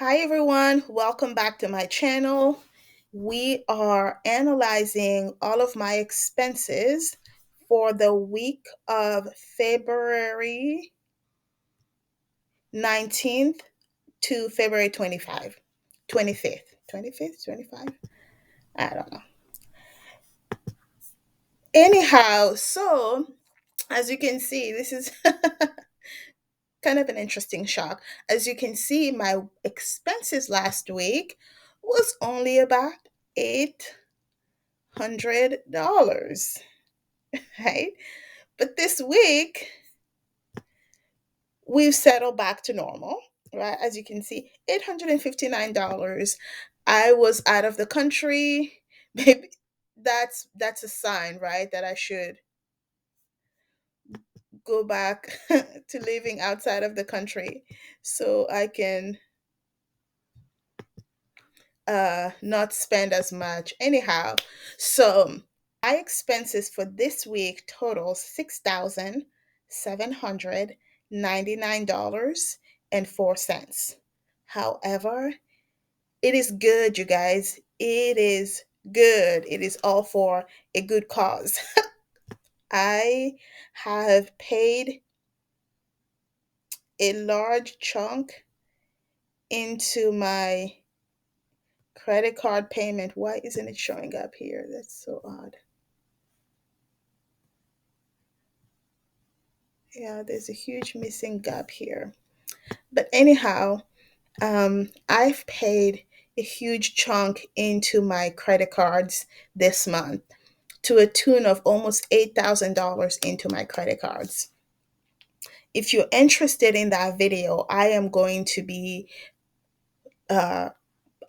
Hi everyone, welcome back to my channel. We are analyzing all of my expenses for the week of February 19th to February 25th, 25th. I don't know. Anyhow, so as you can see, this is kind of an interesting shock. As you can see, my expenses last week was only about $800, right? But this week, we've settled back to normal, right? As you can see, $859. I was out of the country. Maybe that's a sign, right? That I should go back to living outside of the country so I can not spend as much. Anyhow, so my expenses for this week total $6,799.04. However, it is good, you guys. It is good. It is all for a good cause. I have paid a large chunk into my credit card payment. Why isn't it showing up here? That's so odd. Yeah, there's a huge missing gap here. But anyhow, I've paid a huge chunk into my credit cards this month to a tune of almost $8,000 into my credit cards. If you're interested in that video, I am going to be uh,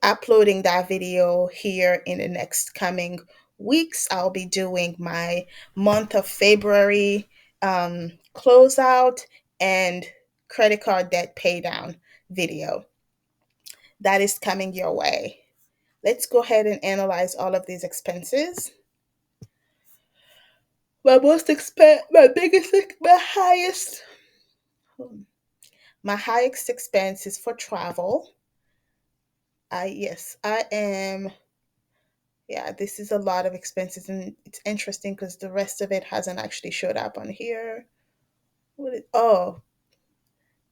uploading that video here in the next coming weeks. I'll be doing my month of February closeout and credit card debt pay down video. That is coming your way. Let's go ahead and analyze all of these expenses. My biggest, my highest expense is for travel. Yes, I am. Yeah, this is a lot of expenses, and it's interesting because the rest of it hasn't actually showed up on here. Oh,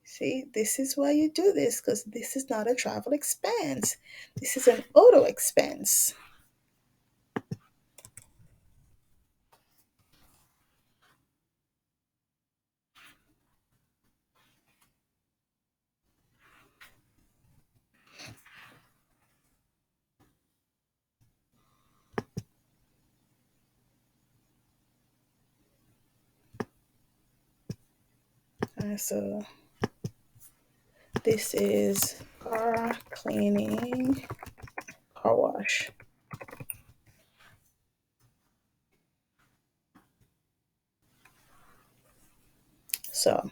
see, this is why you do this because this is not a travel expense. This is an auto expense. So this is car cleaning, car wash. So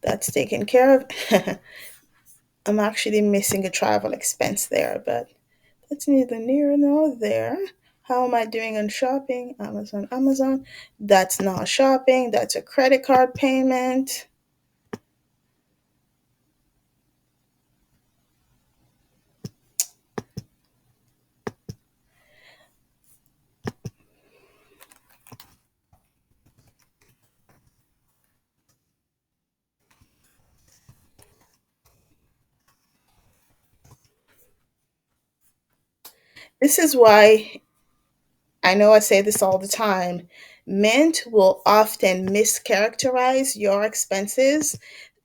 that's taken care of. I'm actually missing a travel expense there, but that's neither near nor there. How am I doing on shopping? Amazon. That's not shopping. That's a credit card payment. This is why I know I say this all the time. Mint will often mischaracterize your expenses.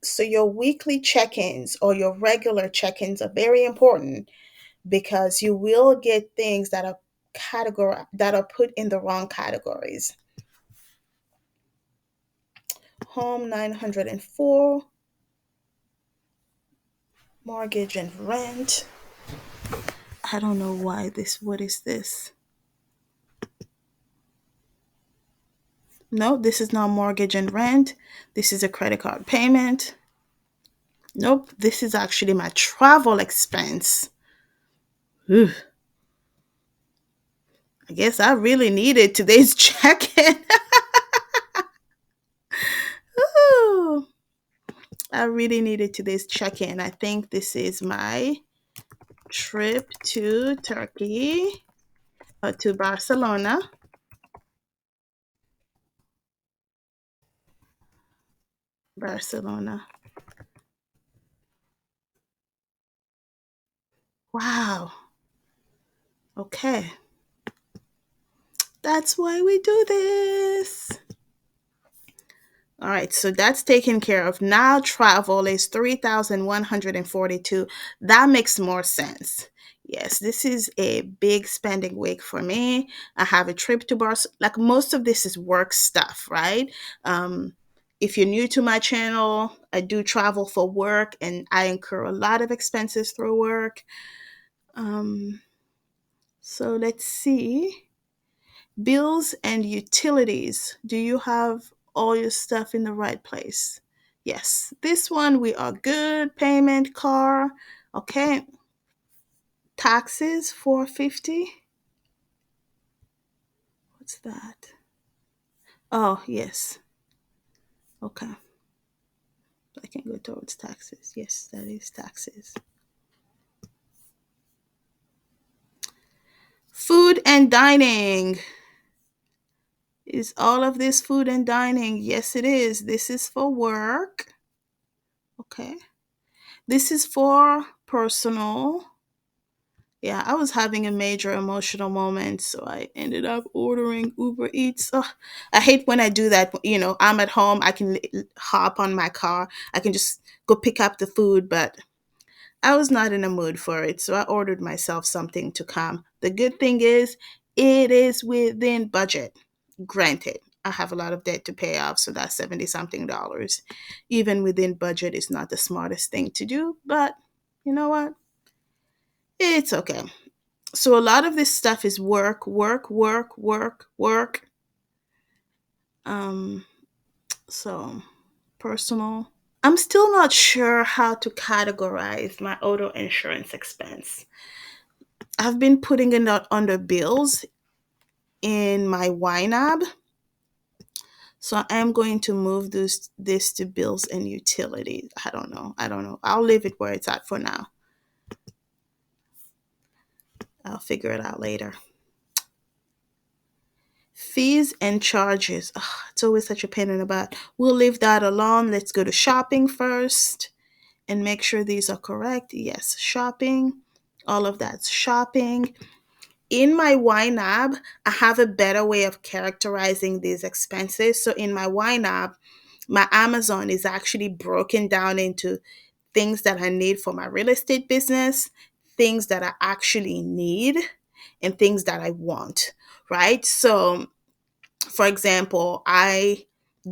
So your weekly check ins or your regular check ins are very important because you will get things that are put in the wrong categories. Home 904, mortgage and rent. I don't know why this. What is this? No, this is not mortgage and rent. This is a credit card payment. Nope, this is actually my travel expense. Ugh, I guess I really needed today's check in. Ooh. I really needed to this check in. I think this is my trip to Turkey, to Barcelona. Barcelona. Wow. Okay. That's why we do this. All right, so that's taken care of. Now travel is 3,142. That makes more sense. Yes, this is a big spending week for me. I have a trip to Barcelona. Like most of this is work stuff, right? Um, if you're new to my channel, I do travel for work and I incur a lot of expenses through work. Um, so let's see. Bills and utilities. Do you have all your stuff in the right place? Yes. This one we are good. Payment, car. Okay. Taxes 450. What's that? Oh, yes. Okay. I can go towards taxes. Yes, that is taxes. Food and dining. Is all of this food and dining? Yes, it is. This is for work. Okay. This is for personal. Yeah, I was having a major emotional moment, so I ended up ordering Uber Eats. Ugh, I hate when I do that. You know, I'm at home, I can hop on my car, I can just go pick up the food, but I was not in a mood for it, so I ordered myself something to come. The good thing is, it is within budget. Granted, I have a lot of debt to pay off, so that's 70 something dollars. Even within budget is not the smartest thing to do, but you know what? It's okay. So a lot of this stuff is work, work, work, work, work. Um, so personal. I'm still not sure how to categorize my auto insurance expense. I've been putting it out under bills in my YNAB. So I am going to move this to bills and utilities. I don't know. I don't know. I'll leave it where it's at for now. I'll figure it out later. Fees and charges. Ugh, it's always such a pain in the butt. We'll leave that alone. Let's go to shopping first and make sure these are correct. Yes, shopping. All of that's shopping. In my YNAB, I have a better way of characterizing these expenses. So in my YNAB, my Amazon is actually broken down into things that I need for my real estate business, things that I actually need, and things that I want, right? So for example, I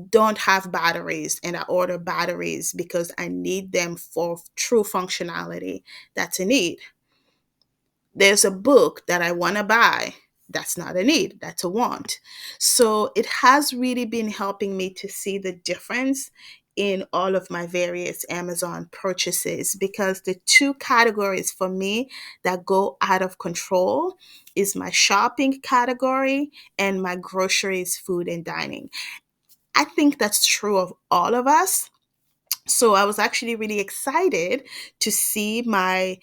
don't have batteries and I order batteries because I need them for true functionality. That's a need. There's a book that I want to buy. That's not a need, that's a want. So it has really been helping me to see the difference in all of my various Amazon purchases because the two categories for me that go out of control is my shopping category and my groceries, food and dining. I think that's true of all of us. So I was actually really excited to see my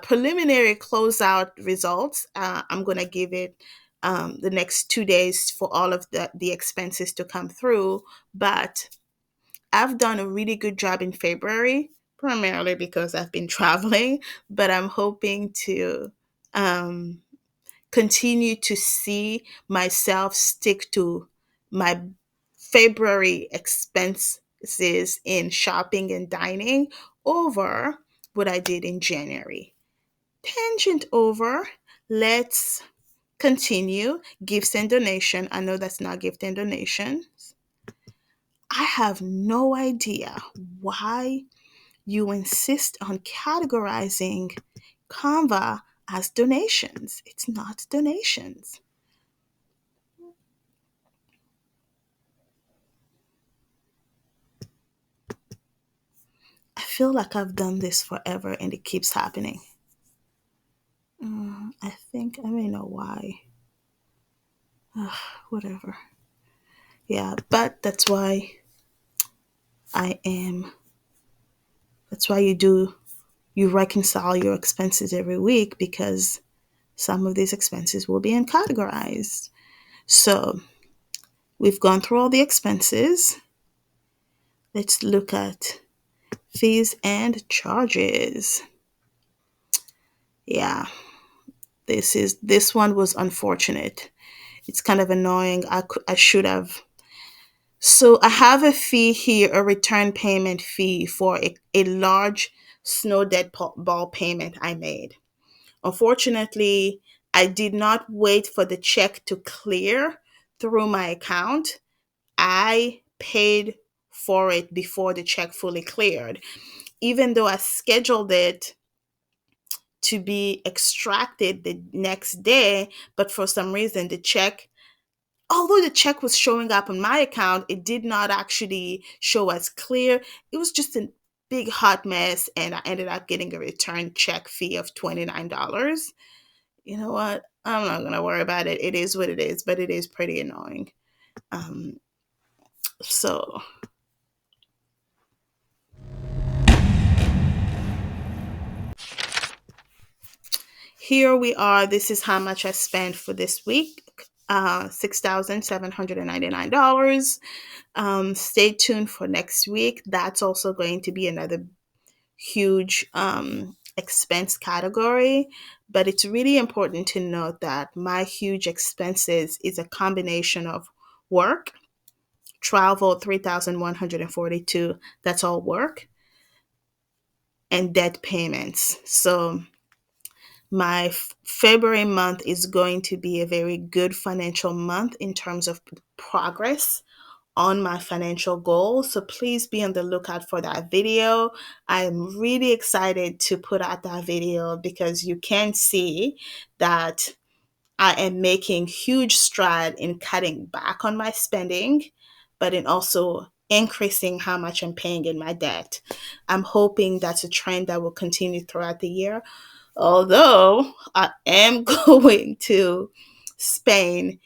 preliminary closeout results. I'm going to give it the next 2 days for all of the expenses to come through. But I've done a really good job in February, primarily because I've been traveling. But I'm hoping to um, continue to see myself stick to my February expenses in shopping and dining over what I did in January. Tangent over. Let's continue. Gifts and donation. I know that's not gift and donation. I have no idea why you insist on categorizing Canva as donations. It's not donations. I feel like I've done this forever and it keeps happening. I think I may know why. Ugh, whatever. Yeah, but that's why I am That's why you reconcile your expenses every week, because some of these expenses will be uncategorized. So we've gone through all the expenses. Let's look at fees and charges. Yeah, this one was unfortunate. It's kind of annoying. I should have. So I have a fee here, a return payment fee for a large snow dead ball payment I made. Unfortunately, I did not wait for the check to clear through my account. I paid for it before the check fully cleared, even though I scheduled it to be extracted the next day. But for some reason, although the check was showing up on my account, it did not actually show as clear. It was just a big hot mess, and I ended up getting a return check fee of $29. You know what? I'm not gonna worry about it. It is what it is, but it is pretty annoying. Um, so here we are. This is how much I spent for this week. $6,799. Stay tuned for next week. That's also going to be another huge expense category. But it's really important to note that my huge expenses is a combination of work, travel 3,142. That's all work, and debt payments. So my February month is going to be a very good financial month in terms of progress on my financial goals. So please be on the lookout for that video. I'm really excited to put out that video because you can see that I am making huge stride in cutting back on my spending, but in also increasing how much I'm paying in my debt. I'm hoping that's a trend that will continue throughout the year. Although I am going to Spain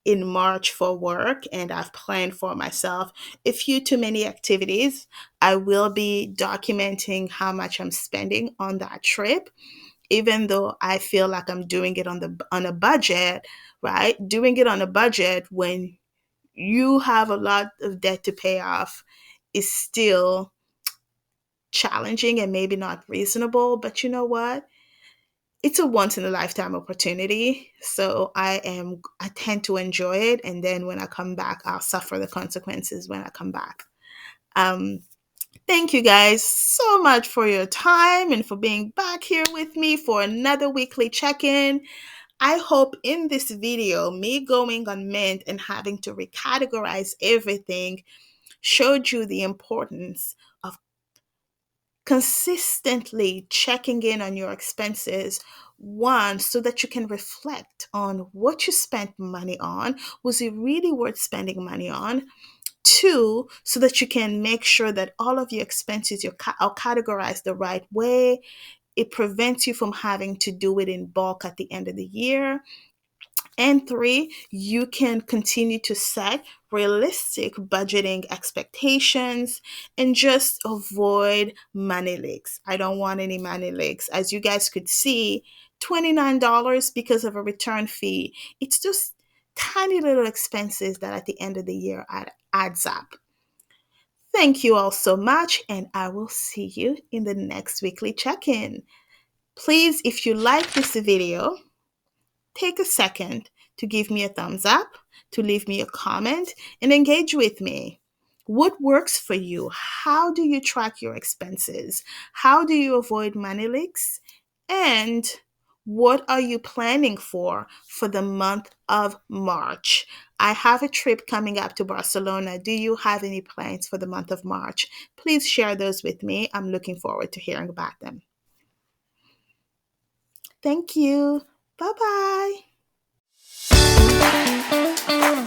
in March for work, and I've planned for myself a few too many activities. I will be documenting how much I'm spending on that trip, even though I feel like I'm doing it on a budget, right? Doing it on a budget when you have a lot of debt to pay off is still challenging and maybe not reasonable, but you know what? It's a once in a lifetime opportunity. So I tend to enjoy it, and then when I come back, I'll suffer the consequences when I come back. Um Thank you guys so much for your time and for being back here with me for another weekly check-in. I hope in this video, me going on Mint and having to recategorize everything showed you the importance of consistently checking in on your expenses. One, so that you can reflect on what you spent money on. Was it really worth spending money on? Two, so that you can make sure that all of your expenses are categorized the right way. It prevents you from having to do it in bulk at the end of the year. And three, you can continue to set realistic budgeting expectations and just avoid money leaks. I don't want any money leaks. As you guys could see, $29 because of a return fee. It's just tiny little expenses that at the end of the year adds up. Thank you all so much, and I will see you in the next weekly check in. Please, if you like this video, take a second to give me a thumbs up, to leave me a comment, and engage with me. What works for you? How do you track your expenses? How do you avoid money leaks? And what are you planning for the month of March? I have a trip coming up to Barcelona. Do you have any plans for the month of March? Please share those with me. I'm looking forward to hearing about them. Thank you. Bye bye.